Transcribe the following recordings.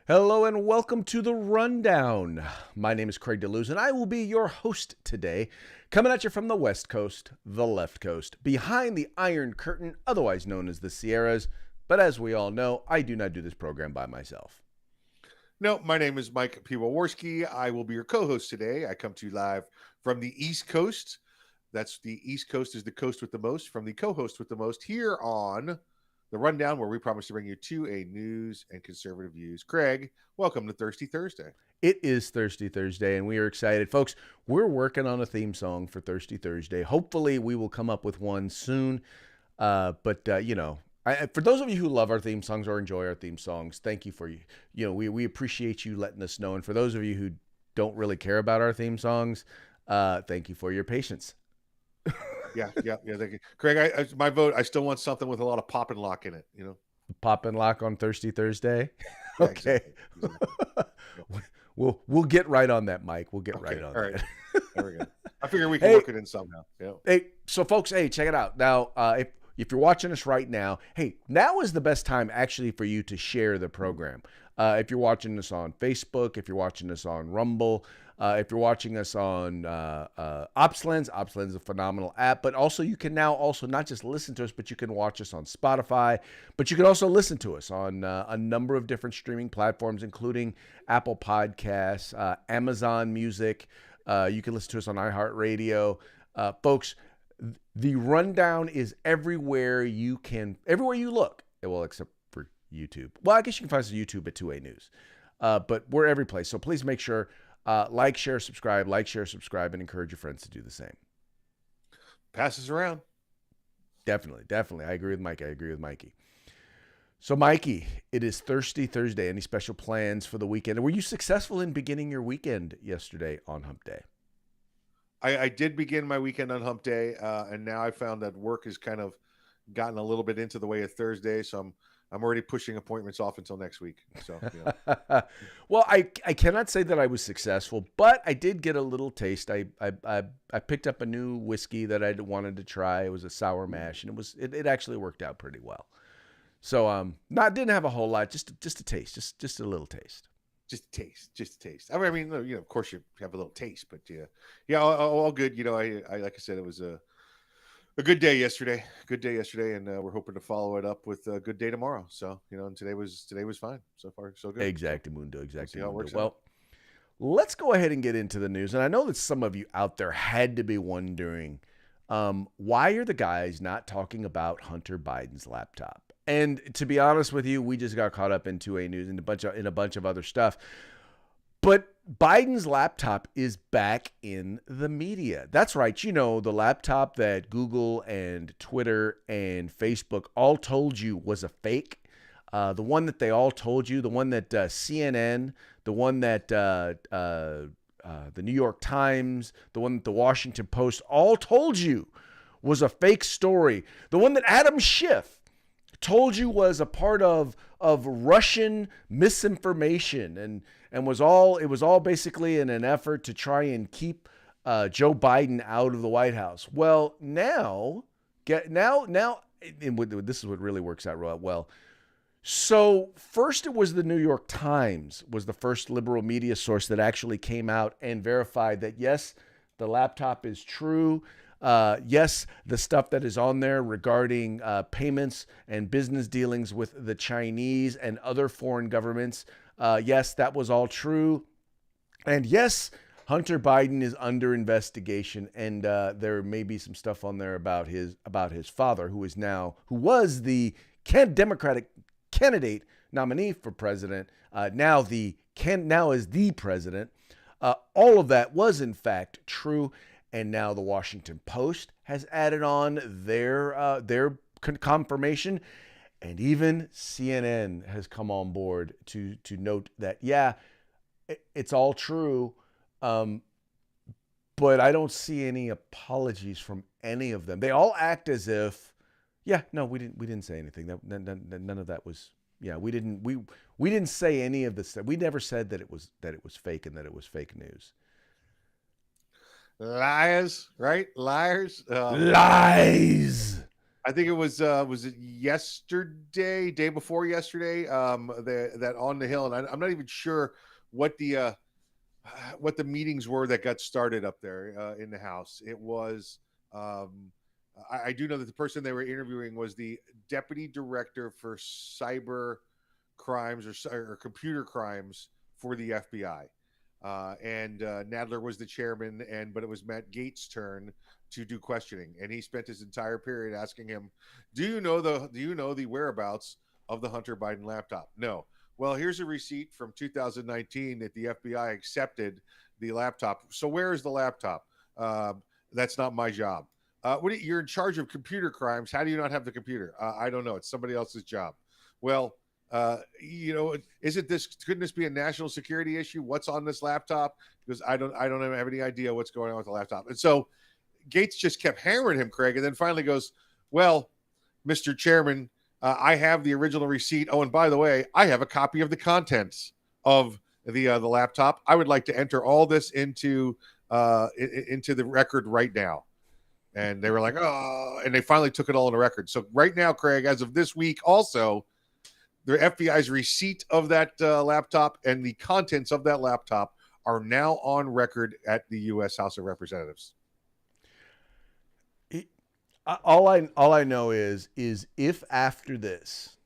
Hello and welcome to the Rundown. My name is Craig DeLuz and I will be your host today, coming at you from the West Coast, the left coast, behind the Iron Curtain, otherwise known as the Sierras. But as we all know, I do not do this program by myself. No, my name is Mike Piwowarski. I will be your co-host today. I come to you live from the East Coast. That's the East Coast is the coast with the most, from the co-host with the most, here on the Rundown, where we promise to bring you a news and conservative views. Craig, welcome to Thirsty Thursday. It is Thirsty Thursday, and we are excited. Folks, we're working on a theme song for Thirsty Thursday. Hopefully, we will come up with one soon. For those of you who love our theme songs or enjoy our theme songs, thank you for you. We appreciate you letting us know. And for those of you who don't really care about our theme songs, thank you for your patience. Yeah. Thank you, Craig. My vote. I still want something with a lot of pop and lock in it. Pop and lock on Thirsty Thursday. Yeah, Okay. Exactly. We'll get right on that, Mike. We'll get right on all right. that. There we go. I figure we can work it in somehow. Yeah. Hey, so folks, check it out. Now, if you're watching us right now, now is the best time actually for you to share the program. If you're watching us on Facebook, if you're watching us on Rumble, if you're watching us on OpsLens, OpsLens is a phenomenal app, but also you can now also not just listen to us, but you can watch us on Spotify, but you can also listen to us on a number of different streaming platforms, including Apple Podcasts, Amazon Music. You can listen to us on iHeartRadio. Folks, the Rundown is everywhere you look. Well, except for YouTube. Well, I guess you can find us on YouTube at 2A News. But we're every place. So please make sure like, share, subscribe, and encourage your friends to do the same. Passes around. Definitely. I agree with Mikey. So, Mikey, it is Thirsty Thursday. Any special plans for the weekend? Were you successful in beginning your weekend yesterday on Hump Day? I did begin my weekend on Hump Day, and now I found that work has kind of gotten a little bit into the way of Thursday, so I'm already pushing appointments off until next week. So, Well, I cannot say that I was successful, but I did get a little taste. I picked up a new whiskey that I wanted to try. It was a sour mash, and it actually worked out pretty well. So didn't have a whole lot, just a taste, just a little taste. Just a taste. I mean, of course you have a little taste, but all good. I like I said, it was a good day yesterday. And we're hoping to follow it up with a good day tomorrow. So, and today was fine. So far, so good. Exactamundo. See how it works Well, out. let's go ahead and get into the news. And I know that some of you out there had to be wondering, why are the guys not talking about Hunter Biden's laptop? And to be honest with you, we just got caught up in 2A News and a bunch of other stuff. But Biden's laptop is back in the media. That's right. The laptop that Google and Twitter and Facebook all told you was a fake. The one that they all told you, the one that CNN, the one that the New York Times, the one that the Washington Post all told you was a fake story. The one that Adam Schiff told you was a part of Russian misinformation and it was all basically in an effort to try and keep Joe Biden out of the White House. Well, now this is what really works out real well. So first it was the New York Times was the first liberal media source that actually came out and verified that yes, the laptop is true. Yes, the stuff that is on there regarding payments and business dealings with the Chinese and other foreign governments, yes, that was all true. And yes, Hunter Biden is under investigation, and there may be some stuff on there about his father, who was the Democratic candidate nominee for president, now is the president. All of that was in fact true. And now the Washington Post has added on their confirmation. And even CNN has come on board to note that, yeah, it's all true. But I don't see any apologies from any of them. They all act as if, yeah, no, we didn't say anything. None of that was, yeah, we didn't say any of this. We never said that it was fake and that it was fake news. Liars, right? Liars. Lies. I think it was it yesterday, day before yesterday, that on the Hill, and I'm not even sure what the meetings were that got started up there in the House. It was, um, I do know that the person they were interviewing was the deputy director for cyber crimes or computer crimes for the FBI. And Nadler was the chairman, but it was Matt Gates' turn to do questioning, and he spent his entire period asking him, do you know the whereabouts of the Hunter Biden laptop?" "No." "Well, here's a receipt from 2019 that the FBI accepted the laptop. So where is the laptop?" "That's not my job." You're in charge of computer crimes. How do you not have the computer?" "I don't know. It's somebody else's job." "Well, isn't this, couldn't this be a national security issue? What's on this laptop?" Because I don't have any idea what's going on with the laptop. And so Gates just kept hammering him, Craig, and then finally goes, "Well, Mr. Chairman, I have the original receipt. Oh, and by the way, I have a copy of the contents of the laptop. I would like to enter all this into the record right now." And they were like, "Oh," and they finally took it all on the record. So right now, Craig, as of this week, also, the FBI's receipt of that laptop and the contents of that laptop are now on record at the U.S. House of Representatives. All I know is if after this,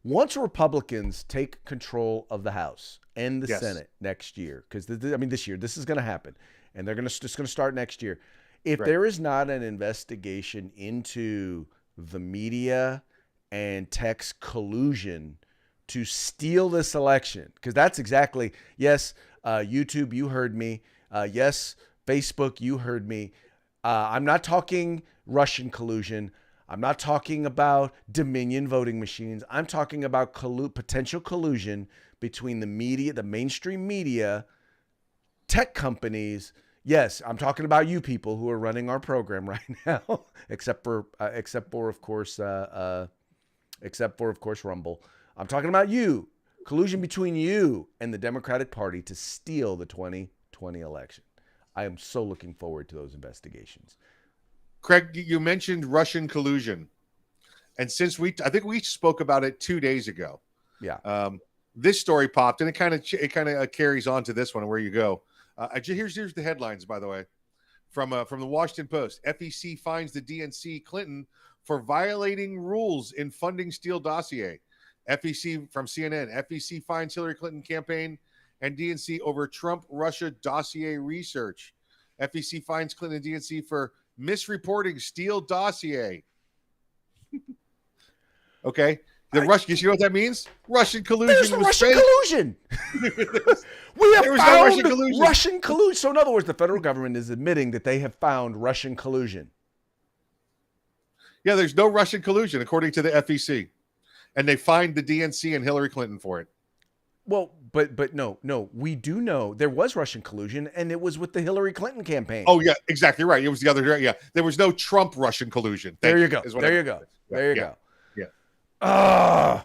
once Republicans take control of the House and the Yes. Senate next year, because this year this is going to happen, and they're just going to start next year. If Right. there is not an investigation into the media and tech's collusion to steal this election, because that's exactly, yes, YouTube, you heard me. Yes, Facebook, you heard me. I'm not talking Russian collusion. I'm not talking about Dominion voting machines. I'm talking about potential collusion between the media, the mainstream media, tech companies. Yes, I'm talking about you people who are running our program right now, except for of course Rumble. I'm talking about you. Collusion between you and the Democratic Party to steal the 2020 election. I am so looking forward to those investigations. Craig, you mentioned Russian collusion, and since I think we spoke about it 2 days ago. Yeah. This story popped, and it kind of carries on to this one. Where you go? Here's the headlines, by the way, from the Washington Post. FEC finds the DNC Clinton for violating rules in funding Steele dossier. FEC from CNN. FEC finds Hillary Clinton campaign and DNC over Trump Russia dossier research. FEC finds Clinton and DNC for misreporting Steele dossier. Okay. You know what that means? Russian collusion. There's Russian collusion. We have found Russian collusion. So in other words, the federal government is admitting that they have found Russian collusion. Yeah, there's no Russian collusion, according to the FEC. And they fined the DNC and Hillary Clinton for it. Well, but no, we do know there was Russian collusion, and it was with the Hillary Clinton campaign. Oh, yeah, exactly right. It was the other direction. Yeah, there was no Trump Russian collusion. There you go. There you go. Yeah.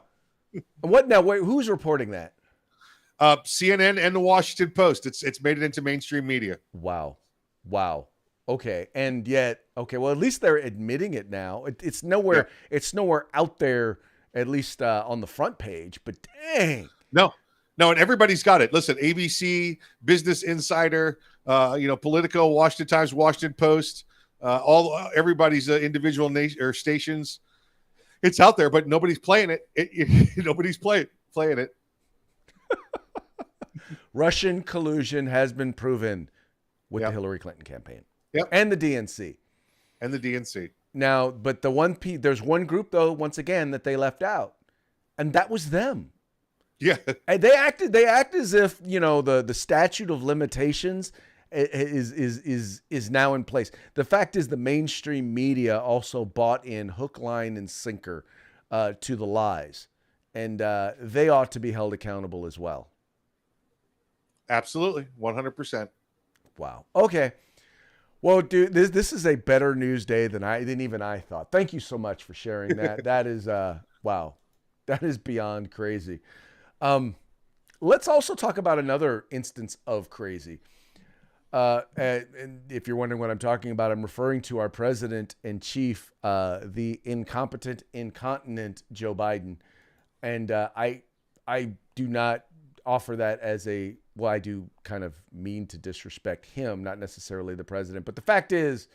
What now? Wait, who's reporting that? CNN and the Washington Post. It's made it into mainstream media. Wow. Okay, and yet, well, at least they're admitting it now. It's nowhere. Yeah. It's nowhere out there, at least on the front page. But dang. No, and everybody's got it. Listen, ABC, Business Insider, Politico, Washington Times, Washington Post, everybody's individual stations. It's out there, but nobody's playing it. Nobody's playing it. Russian collusion has been proven with the Hillary Clinton campaign. Yep. And the DNC. Now, but there's one group though, once again, that they left out, and that was them. Yeah. And they act as if, the statute of limitations is now in place. The fact is the mainstream media also bought in hook, line, and sinker to the lies. And they ought to be held accountable as well. Absolutely. 100%. Wow. Okay. Well, dude, this is a better news day than even I thought. Thank you so much for sharing that. That is wow. That is beyond crazy. Let's also talk about another instance of crazy. And if you're wondering what I'm talking about, I'm referring to our president in chief, the incompetent, incontinent Joe Biden. And I do not offer that as a, well, I do kind of mean to disrespect him, not necessarily the president. But the fact is,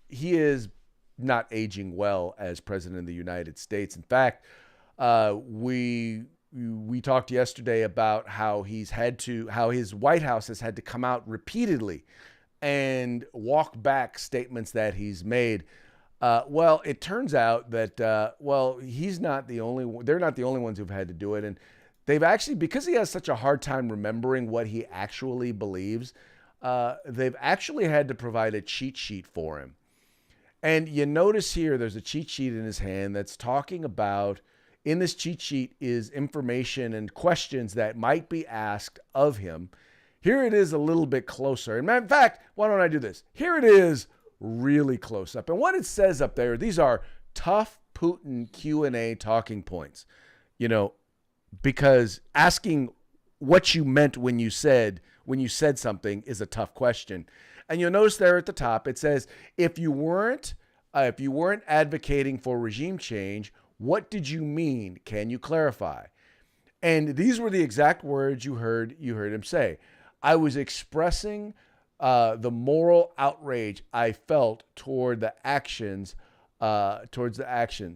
he is not aging well as president of the United States. In fact, we talked yesterday about how how his White House has had to come out repeatedly and walk back statements that he's made. Well, it turns out that he's not the only. They're not the only ones who've had to do it, and they've actually, because he has such a hard time remembering what he actually believes, they've actually had to provide a cheat sheet for him. And you notice here, there's a cheat sheet in his hand that's talking about. In this cheat sheet is information and questions that might be asked of him. Here it is a little bit closer. And in fact, why don't I do this? Here it is really close up. And what it says up there, these are tough Putin Q&A talking points. You know, because asking what you meant when you said something is a tough question. And you'll notice there at the top, it says, if you weren't advocating for regime change, what did you mean? Can you clarify? And these were the exact words you heard him say. I was expressing the moral outrage I felt toward the actions, towards his actions.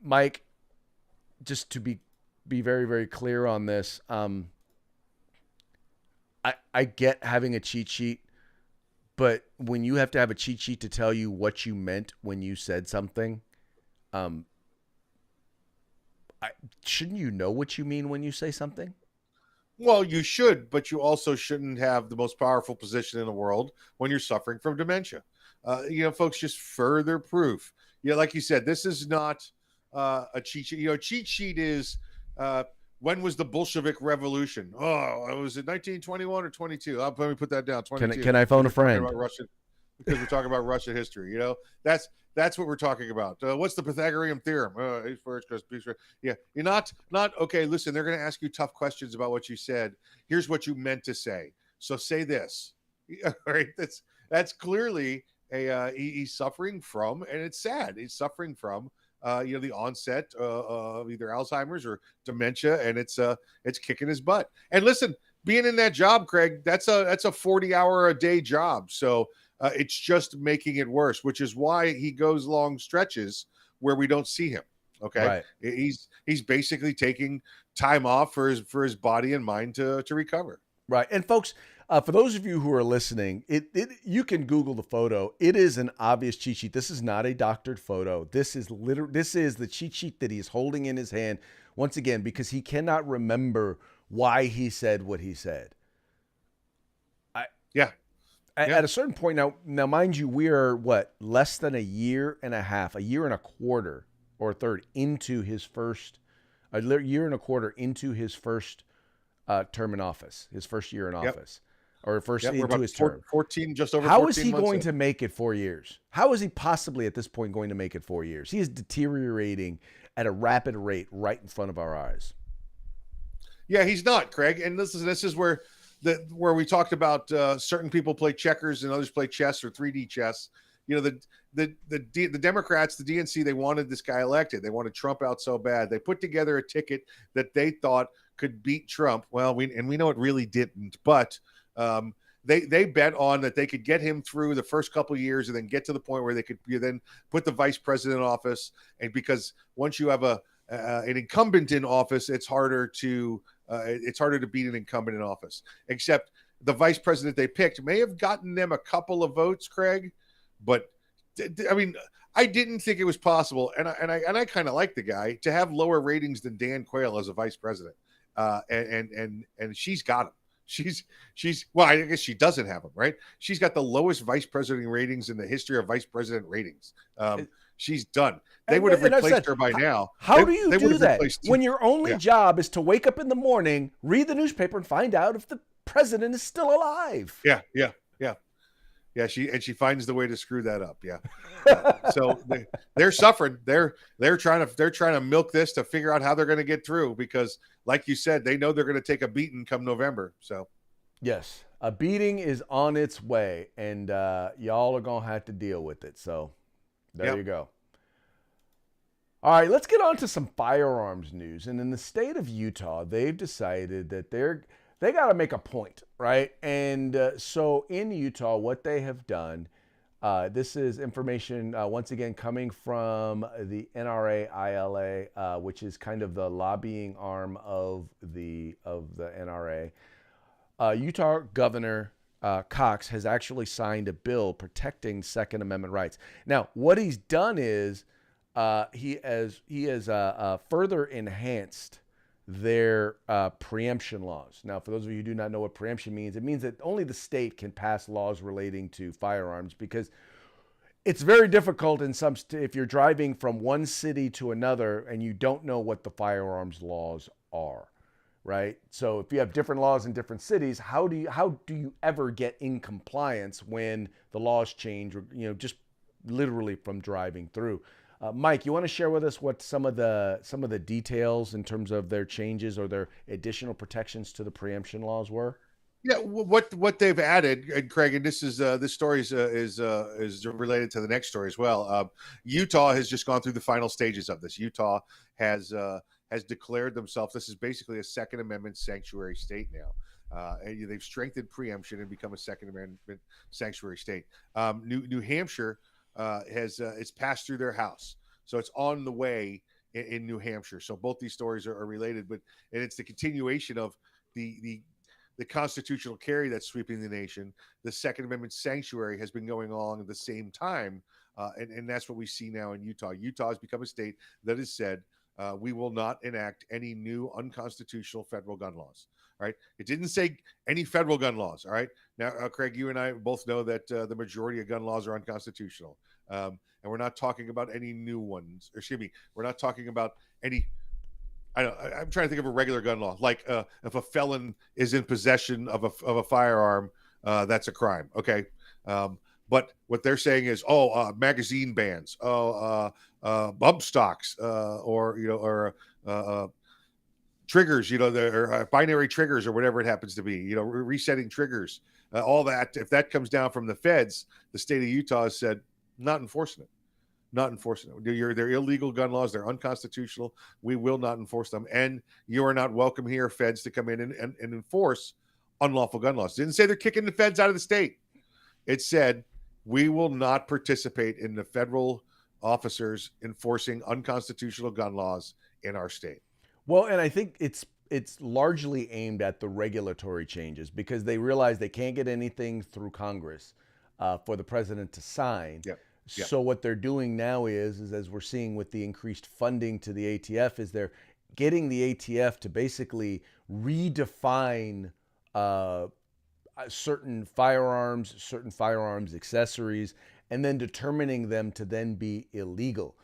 Mike, just to be very, very clear on this, I get having a cheat sheet, but when you have to have a cheat sheet to tell you what you meant when you said something, shouldn't you know what you mean when you say something? Well, you should, but you also shouldn't have the most powerful position in the world when you're suffering from dementia. Folks, just further proof. Like you said, this is not a cheat sheet. A cheat sheet is when was the Bolshevik Revolution? Oh, was it 1921 or 22? Let me put that down. 22. Can I phone a friend? Because we're talking about Russian history. That's what we're talking about. What's the Pythagorean theorem? Yeah, you're not okay. Listen, they're going to ask you tough questions about what you said. Here's what you meant to say. So say this. All right, that's clearly he's suffering from, and it's sad. He's suffering from the onset of either Alzheimer's or dementia, and it's kicking his butt. And listen, being in that job, Craig, that's a 40-hour a day job. So. It's just making it worse, which is why he goes long stretches where we don't see him. Okay, right. He's basically taking time off for his body and mind to recover. Right, and folks, for those of you who are listening, you can Google the photo. It is an obvious cheat sheet. This is not a doctored photo. This is the cheat sheet that he's holding in his hand once again because he cannot remember why he said what he said. At a certain point now, mind you, we are less than a year and a quarter or a third into his first, year and a quarter into his first term in office, his first year in office, or first into his term. 14, just over. How is he going to make it 4 years? How is he possibly at this point going to make it 4 years? He is deteriorating at a rapid rate right in front of our eyes. Yeah, he's not, Craig, and this is where. Where we talked about certain people play checkers and others play chess or 3D chess. The Democrats, the DNC, they wanted this guy elected. They wanted Trump out so bad. They put together a ticket that they thought could beat Trump. Well, we know it really didn't, but they bet on that they could get him through the first couple of years and then get to the point where they could then put the vice president in office. And because once you have an incumbent in office, it's harder to beat an incumbent in office. Except the vice president they picked may have gotten them a couple of votes, Craig, but I mean, I didn't think it was possible, and I kind of like the guy to have lower ratings than Dan Quayle as a vice president, and she's got him. She's well, I guess she doesn't have him, right? She's got the lowest vice president ratings in the history of vice president ratings. She's done. They would have replaced her by now. How do you do that when your only job is to wake up in the morning, read the newspaper, and find out if the president is still alive? Yeah. She finds the way to screw that up. Yeah. So they're suffering. They're trying to milk this to figure out how they're going to get through because, like you said, they know they're going to take a beating come November. So. Yes, a beating is on its way, and y'all are gonna have to deal with it. So there you Yep. go. All right, let's get on to some firearms news. And in the state of Utah, they've decided that they got to make a point, right? And so in Utah, what they have done, this is information once again coming from the NRA ILA, which is kind of the lobbying arm of the NRA. Utah Governor Cox has actually signed a bill protecting Second Amendment rights. Now, what he's done is he has further enhanced their preemption laws. Now, for those of you who do not know what preemption means, it means that only the state can pass laws relating to firearms because it's very difficult in some if you're driving from one city to another and you don't know what the firearms laws are, right? So if you have different laws in different cities, how do you ever get in compliance when the laws change, just literally from driving through? Mike, you want to share with us what some of the details in terms of their changes or their additional protections to the preemption laws were? Yeah, what they've added, and Craig, and this story is related to the next story as well. Utah has just gone through the final stages of this. Utah has declared themselves. This is basically a Second Amendment sanctuary state now. And they've strengthened preemption and become a Second Amendment sanctuary state. New Hampshire has it's passed through their House, so it's on the way in New Hampshire. So both these stories are related, and it's the continuation of the constitutional carry that's sweeping the nation. The Second Amendment sanctuary has been going on at the same time, and that's what we see now in Utah. Utah has become a state that has said we will not enact any new unconstitutional federal gun laws. All right, it didn't say any federal gun laws. All right, now Craig, you and I both know that the majority of gun laws are unconstitutional, and we're not talking about any new ones. Or excuse me, we're not talking about any. I'm trying to think of a regular gun law. Like if a felon is in possession of a firearm, that's a crime. Okay. But what they're saying is, magazine bans, bump stocks, or triggers, or binary triggers, or whatever it happens to be. Resetting triggers, all that. If that comes down from the feds, the state of Utah has said not enforcing it. Not enforcing them. They're illegal gun laws. They're unconstitutional. We will not enforce them. And you are not welcome here, feds, to come in and enforce unlawful gun laws. It didn't say they're kicking the feds out of the state. It said we will not participate in the federal officers enforcing unconstitutional gun laws in our state. Well, and I think it's largely aimed at the regulatory changes because they realize they can't get anything through Congress for the president to sign. Yep. Yep. So what they're doing now is as we're seeing with the increased funding to the ATF, is they're getting the ATF to basically redefine certain firearms accessories, and then determining them to then be illegal.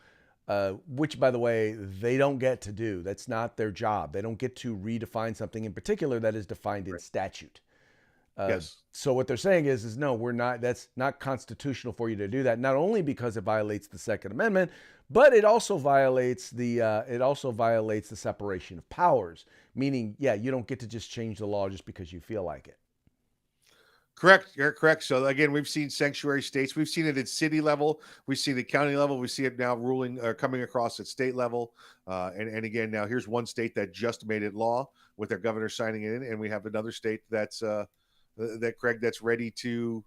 Which, by the way, they don't get to do. That's not their job. They don't get to redefine something in particular that is defined in statute. Yes. So what they're saying is no, we're not. That's not constitutional for you to do that. Not only because it violates the Second Amendment, but it also violates the separation of powers. Meaning, yeah, you don't get to just change the law just because you feel like it. Correct. You're correct. So again, we've seen sanctuary states. We've seen it at city level. We see the county level. We see it now coming across at state level. And again, now here's one state that just made it law with their governor signing it in, and we have another state that's that's ready to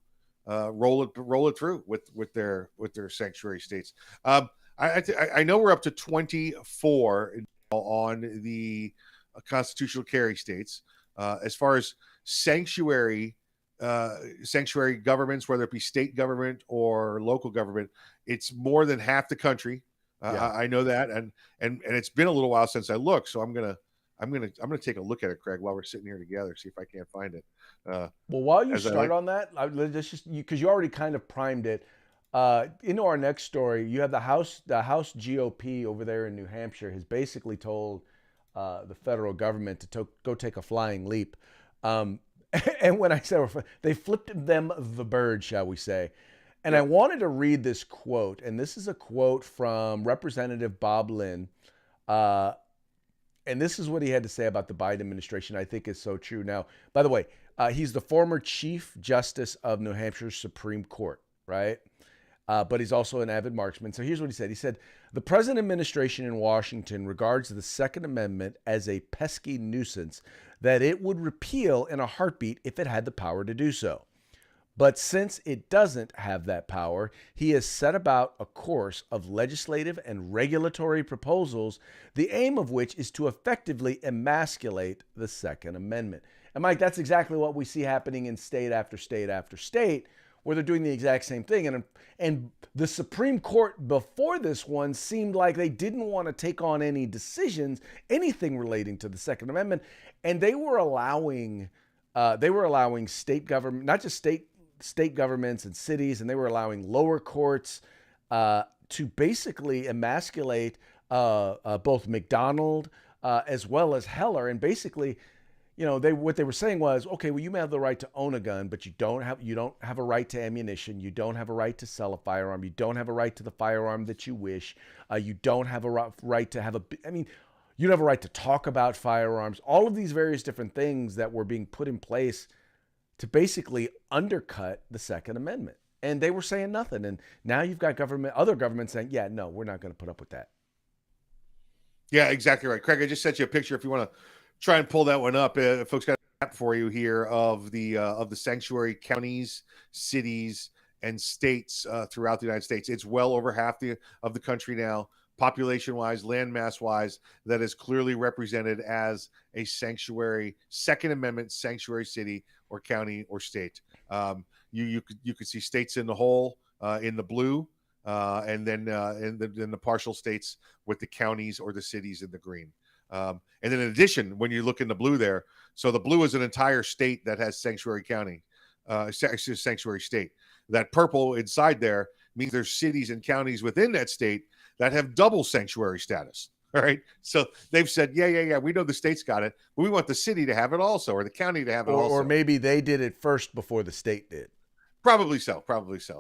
roll it through with their sanctuary states. I know we're up to 24 on the constitutional carry states. As far as sanctuary governments, whether it be state government or local government, it's more than half the country. Yeah. I know that, and it's been a little while since I looked, so I'm gonna take a look at it, Craig, while we're sitting here together, see if I can't find it. Well, while you start on that, let's just because you already kind of primed it. Into our next story, you have the House GOP over there in New Hampshire has basically told the federal government to go take a flying leap. And when I say they flipped them the bird, shall we say. And I wanted to read this quote, and this is a quote from Representative Bob Lynn. And this is what he had to say about the Biden administration, I think is so true. Now, by the way, He's the former Chief Justice of New Hampshire's Supreme Court, right? But he's also an avid marksman. So here's what he said. He said, the present administration in Washington regards the Second Amendment as a pesky nuisance that it would repeal in a heartbeat if it had the power to do so. But since it doesn't have that power, he has set about a course of legislative and regulatory proposals, the aim of which is to effectively emasculate the Second Amendment. And Mike, that's exactly what we see happening in state after state after state, where they're doing the exact same thing. And the Supreme Court before this one seemed like they didn't want to take on any decisions, anything relating to the Second Amendment, and they were allowing state government, not just state governments and cities, and they were allowing lower courts to basically emasculate both McDonald as well as Heller, and basically, what they were saying was, okay, well, you may have the right to own a gun, but you don't have a right to ammunition. You don't have a right to sell a firearm. You don't have a right to the firearm that you wish. You don't have a right to have you don't have a right to talk about firearms. All of these various different things that were being put in place to basically undercut the Second Amendment. And they were saying nothing. And now you've got other governments saying, yeah, no, we're not going to put up with that. Yeah, exactly right. Craig, I just sent you a picture if you want to try and pull that one up. Folks got a map for you here of the sanctuary counties, cities, and states throughout the United States. It's well over half of the country now, population-wise, landmass-wise, that is clearly represented as a sanctuary, Second Amendment sanctuary city or county or state. You could see states in the whole in the blue, and then in the partial states with the counties or the cities in the green. And then in addition, when you look in the blue there, so the blue is an entire state that has sanctuary county, sanctuary state. That purple inside there means there's cities and counties within that state that have double sanctuary status. All right. So they've said, yeah, we know the state's got it, but we want the city to have it also, or the county to have it also. Or maybe they did it first before the state did. Probably so.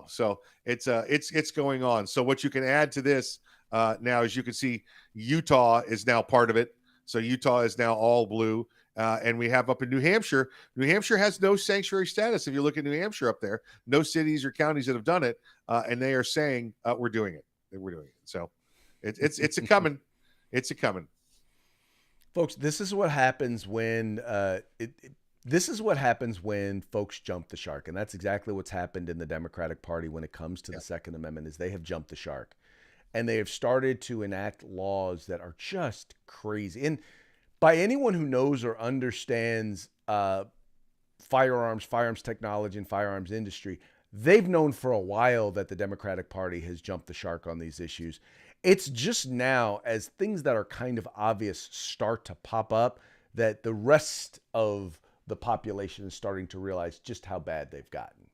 So it's going on. So what you can add to this now is you can see Utah is now part of it. So Utah is now all blue. And we have up in New Hampshire has no sanctuary status. If you look at New Hampshire up there, no cities or counties that have done it. And they are saying, we're doing it. We're doing it. So it's a coming. It's a coming. Folks, this is what happens when folks jump the shark. And that's exactly what's happened in the Democratic Party when it comes to the Second Amendment, is they have jumped the shark. And they have started to enact laws that are just crazy. And by anyone who knows or understands firearms technology, and firearms industry, they've known for a while that the Democratic Party has jumped the shark on these issues. It's just now, as things that are kind of obvious start to pop up, that the rest of the population is starting to realize just how bad they've gotten.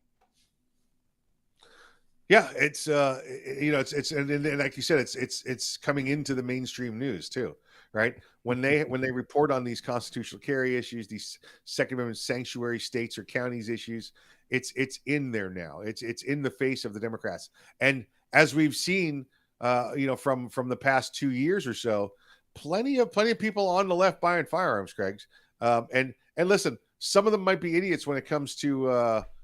Yeah, it's and like you said, it's coming into the mainstream news too, right? When they report on these constitutional carry issues, these Second Amendment sanctuary states or counties issues, it's in there now. It's in the face of the Democrats, and as we've seen, from the past 2 years or so, plenty of people on the left buying firearms, Craig. And listen, some of them might be idiots when it comes to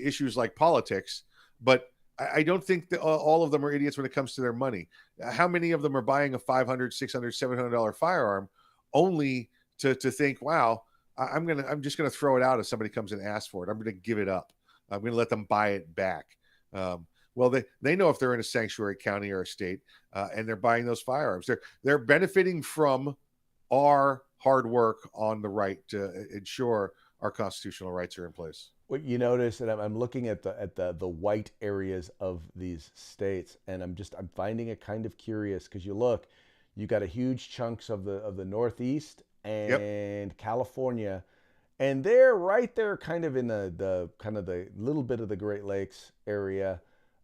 issues like politics, but I don't think that all of them are idiots when it comes to their money. How many of them are buying a $500, $600, $700 firearm only to think, wow, I'm just gonna throw it out if somebody comes and asks for it. I'm gonna give it up. I'm gonna let them buy it back. Well, they know if they're in a sanctuary county or a state, and they're buying those firearms. They're benefiting from our hard work on the right to ensure our constitutional rights are in place. What you notice, and I'm looking at the white areas of these states, and I'm finding it kind of curious, because you got a huge chunks of the Northeast and California, and they're right there, kind of in the little bit of the Great Lakes area.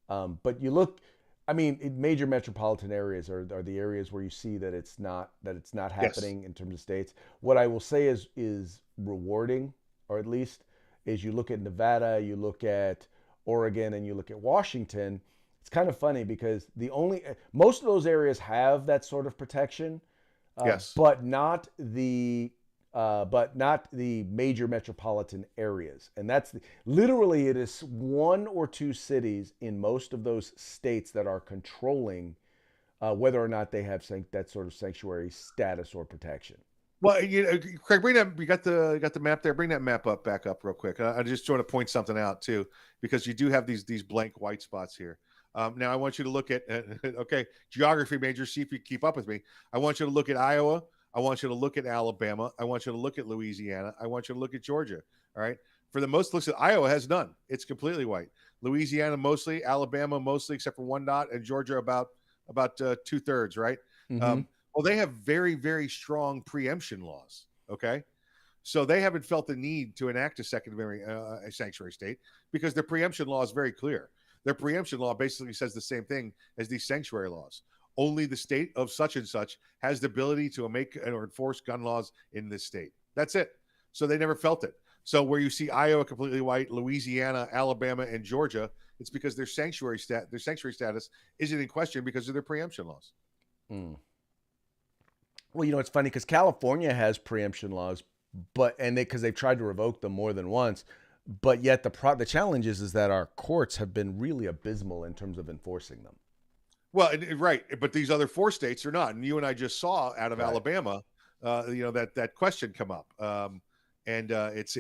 But you look, major metropolitan areas are the areas where you see that it's not happening in terms of states. What I will say is rewarding, or at least is, you look at Nevada, you look at Oregon, and you look at Washington. It's kind of funny because most of those areas have that sort of protection, but not the but not the major metropolitan areas. And literally, it is one or two cities in most of those states that are controlling whether or not they have that sort of sanctuary status or protection. Well, Craig, bring that. You got the map there. Bring that map back up real quick. I just want to point something out too, because you do have these blank white spots here. Now, I want you to look at okay, geography major. See if you keep up with me. I want you to look at Iowa. I want you to look at Alabama. I want you to look at Louisiana. I want you to look at Georgia. All right. For the most looks at Iowa has none. It's completely white. Louisiana mostly, Alabama mostly, except for one dot, and Georgia about 2/3. Right. Mm-hmm. Well, they have very, very strong preemption laws. Okay. So they haven't felt the need to enact a secondary sanctuary state because their preemption law is very clear. Their preemption law basically says the same thing as these sanctuary laws. Only the state of such and such has the ability to make or enforce gun laws in this state. That's it. So they never felt it. So where you see Iowa completely white, Louisiana, Alabama, and Georgia, it's because their sanctuary status isn't in question because of their preemption laws. Mm. Well, it's funny because California has preemption laws, because they've tried to revoke them more than once, but yet the challenge is that our courts have been really abysmal in terms of enforcing them. Well, right, but these other 4 states are not, and you and I just saw out of Right. Alabama, that question come up, and it's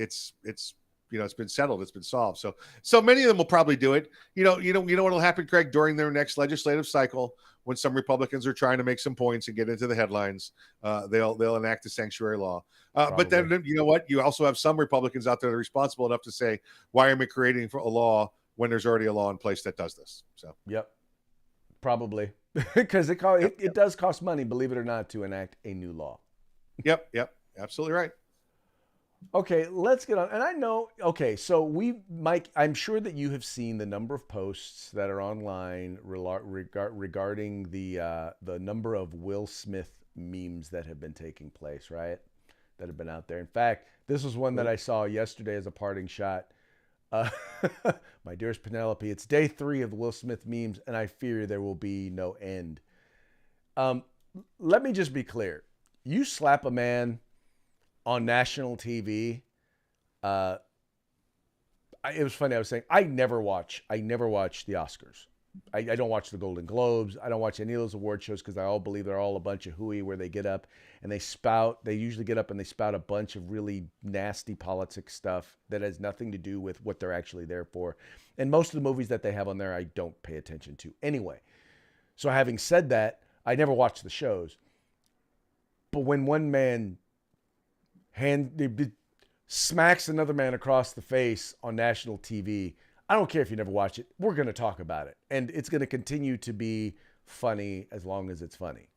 been settled, it's been solved. So many of them will probably do it. You know what'll happen, Craig, during their next legislative cycle when some Republicans are trying to make some points and get into the headlines, they'll enact a sanctuary law. But then you know what? You also have some Republicans out there that are responsible enough to say, "Why am I creating a law when there's already a law in place that does this?" So yep. Probably because it does cost money, believe it or not, to enact a new law. Yep, absolutely right. Okay, let's get on. And I know, okay, so Mike, I'm sure that you have seen the number of posts that are online regarding the number of Will Smith memes that have been taking place, right? That have been out there. In fact, this was one that I saw yesterday as a parting shot. My dearest Penelope, it's day 3 of the Will Smith memes, and I fear there will be no end. Let me just be clear. You slap a man on national TV. It was funny. I was saying I never watch the Oscars. I don't watch the Golden Globes. I don't watch any of those award shows because I all believe they're all a bunch of hooey where they get up and they usually get up and they spout a bunch of really nasty politics stuff that has nothing to do with what they're actually there for. And most of the movies that they have on there, I don't pay attention to anyway. So having said that, I never watch the shows. But when one man smacks another man across the face on national TV, I don't care if you never watch it. We're going to talk about it. And it's going to continue to be funny as long as it's funny.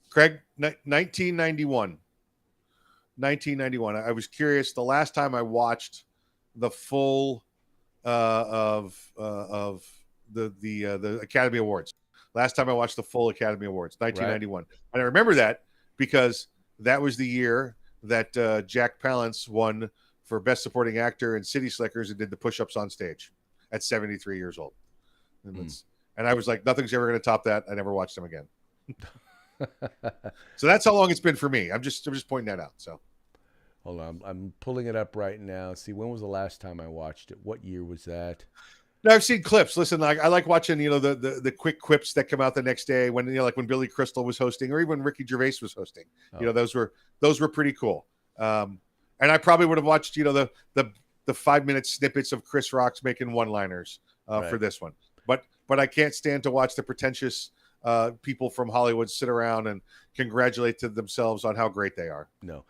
Craig, 1991. I was curious. The last time I watched the full of the Academy Awards. Last time I watched the full Academy Awards, 1991. Right. And I remember that because that was the year that Jack Palance won for Best Supporting Actor in City Slickers and did the push-ups on stage at 73 years old. And I was like, nothing's ever going to top that. I never watched him again. So that's how long it's been for me. I'm just pointing that out. So hold on. I'm pulling it up right now. See, when was the last time I watched it? What year was that? No, I've seen clips. Listen, I like watching, the quick quips that come out the next day when, like when Billy Crystal was hosting or even Ricky Gervais was hosting. Oh. Those were pretty cool. And I probably would have watched, the 5-minute snippets of Chris Rock's making one-liners for this one. But I can't stand to watch the pretentious people from Hollywood sit around and congratulate to themselves on how great they are. No,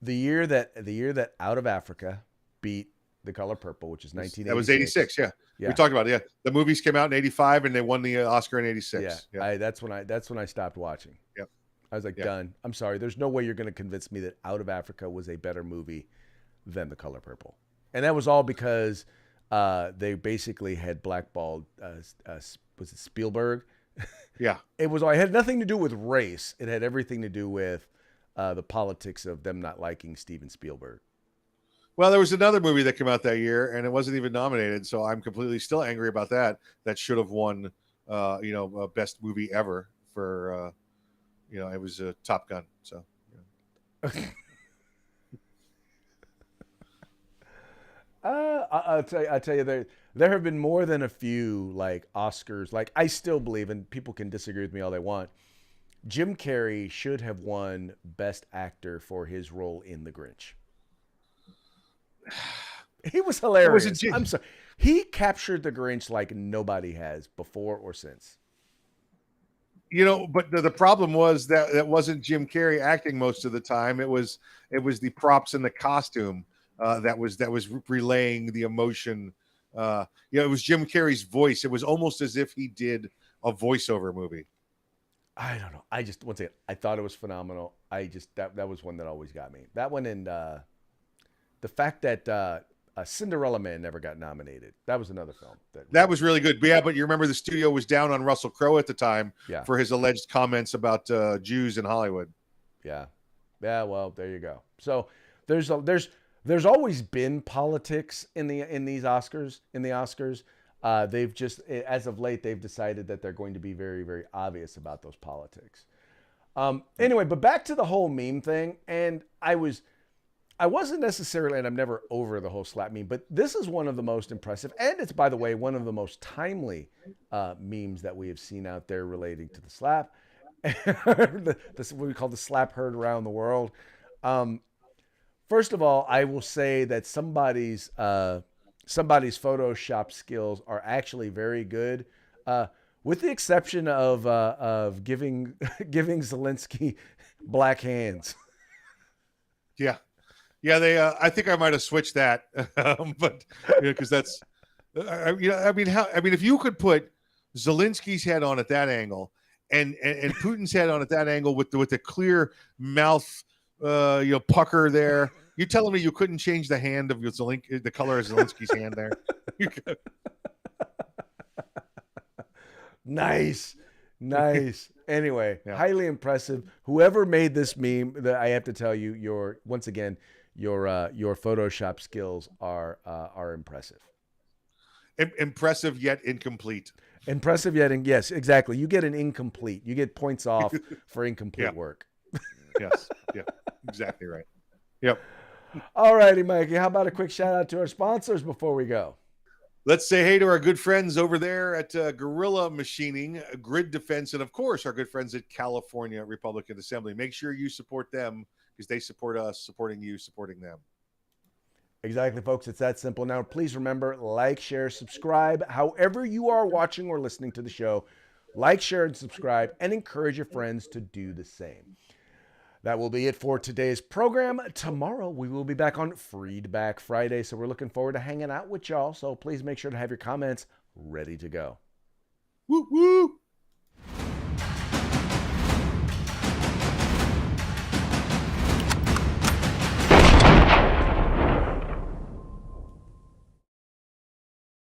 the year that Out of Africa beat The Color Purple, which is 1986. That was 86. Yeah. We talked about it. Yeah, the movies came out in 85 and they won the Oscar in 86. Yeah. That's when I stopped watching. Yep. I was like, done. I'm sorry. There's no way you're going to convince me that Out of Africa was a better movie than The Color Purple. And that was all because they basically had blackballed, was it Spielberg? Yeah. It had nothing to do with race. It had everything to do with the politics of them not liking Steven Spielberg. Well, there was another movie that came out that year, and it wasn't even nominated, so I'm completely still angry about that. That should have won, best movie ever for, it was Top Gun. So, I'll tell you, there have been more than a few like Oscars. Like I still believe, and people can disagree with me all they want. Jim Carrey should have won Best Actor for his role in The Grinch. He was It was a hilarious. I'm sorry. He captured the Grinch like nobody has before or since. but the problem was that it wasn't Jim Carrey acting most of the time. It was the props and the costume that was relaying the emotion. It was Jim Carrey's voice. It was almost as if he did a voiceover movie. I don't know. I just once again, I thought it was phenomenal. I just that was one that always got me. That one and the fact that Cinderella Man never got nominated. That was another film That was really good. But yeah, but you remember the studio was down on Russell Crowe at the time yeah. for his alleged comments about Jews in Hollywood. Yeah. Yeah, well, there you go. So there's always been politics in the Oscars. They've just as of late they've decided that they're going to be very, very obvious about those politics. Anyway, but back to the whole meme thing, and I wasn't necessarily, and I'm never over the whole slap meme, but this is one of the most impressive, and it's, by the way, one of the most timely memes that we have seen out there relating to the slap. This is what we call the slap heard around the world. First of all, I will say that somebody's Photoshop skills are actually very good, with the exception of giving Zelensky black hands. Yeah. Yeah, I think I might have switched that, but because that's, if you could put Zelensky's head on at that angle, and Putin's head on at that angle with the clear mouth, pucker there, you're telling me you couldn't change the hand of the color of Zelensky's hand there? Nice. Anyway, yeah. Highly impressive. Whoever made this meme, I have to tell you, your Photoshop skills are impressive. Impressive yet incomplete. Impressive yet, yes, exactly. You get an incomplete. You get points off for incomplete work. Yes. Yeah. Exactly right. Yep. All righty, Mikey. How about a quick shout out to our sponsors before we go? Let's say hey to our good friends over there at Gorilla Machining, Grid Defense, and of course our good friends at California Republican Assembly. Make sure you support them because they support us, supporting you, supporting them. Exactly, folks. It's that simple. Now, please remember, like, share, subscribe. However you are watching or listening to the show, like, share, and subscribe, and encourage your friends to do the same. That will be it for today's program. Tomorrow, we will be back on Feedback Friday, so we're looking forward to hanging out with y'all. So please make sure to have your comments ready to go. Woo, woo.